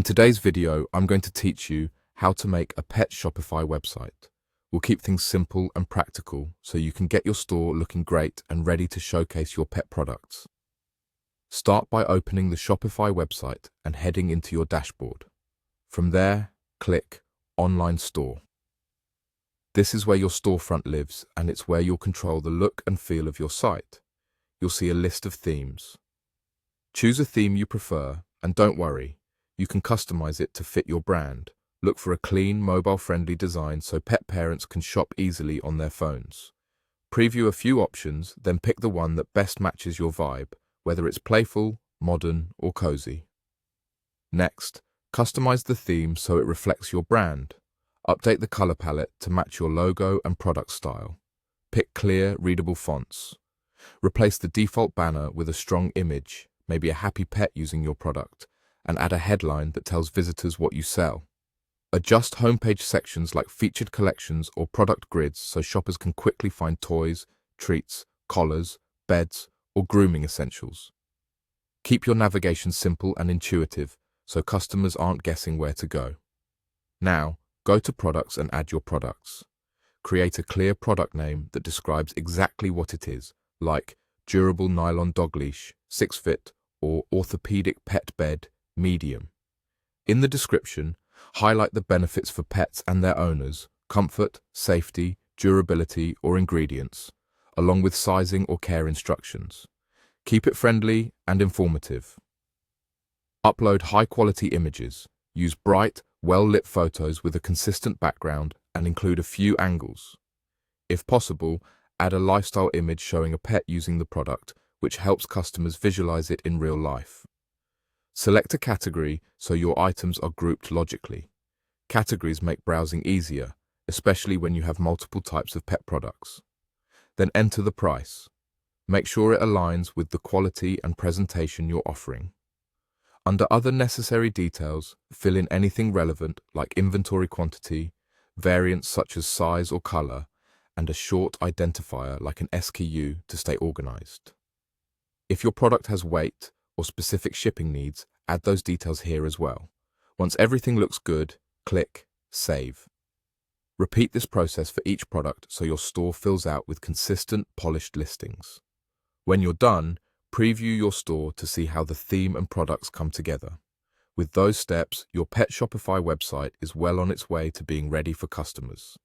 today's video, I'm going to teach you how to make a pet Shopify website. We'll keep things simple and practical so you can get your store looking great and ready to showcase your pet products. Start by opening the Shopify website and heading into your dashboard. From there, click Online Store. This is where your storefront lives, and it's where you'll control the look and feel of your site. You'll see a list of themes. Choose a theme you prefer, and don't worry, you can customize it to fit your brand. Look for a clean, mobile-friendly design so pet parents can shop easily on their phones. Preview a few options, then pick the one that best matches your vibe, whether it's playful, modern, or cozy. Next, customize the theme so it reflects your brand. Update the color palette to match your logo and product style. Pick clear, readable fonts. Replace the default banner with a strong image, maybe a happy pet using your product, and add a headline that tells visitors what you sell. Adjust homepage sections like featured collections or product grids so shoppers can quickly find toys, treats, collars, beds, or grooming essentials. Keep your navigation simple and intuitive so customers aren't guessing where to go. Now, go to Products and add your products. Create a clear product name that describes exactly what it is, like durable nylon dog leash, 6-foot, or orthopedic pet bed, medium. In the description, highlight the benefits for pets and their owners, comfort, safety, durability, or ingredients, along with sizing or care instructions. Keep it friendly and informative. Upload high-quality images. Use bright, well-lit photos with a consistent background and include a few angles. If possible, add a lifestyle image showing a pet using the product, which helps customers visualize it in real life. Select a category so your items are grouped logically. Categories make browsing easier, especially when you have multiple types of pet products. Then enter the price. Make sure it aligns with the quality and presentation you're offering. Under other necessary details, fill in anything relevant like inventory quantity, variants such as size or color, and a short identifier like an SKU to stay organized. If your product has weight or specific shipping needs, add those details here as well. Once everything looks good, click Save. Repeat this process for each product so your store fills out with consistent, polished listings. When you're done, preview your store to see how the theme and products come together. With those steps, your pet Shopify website is well on its way to being ready for customers.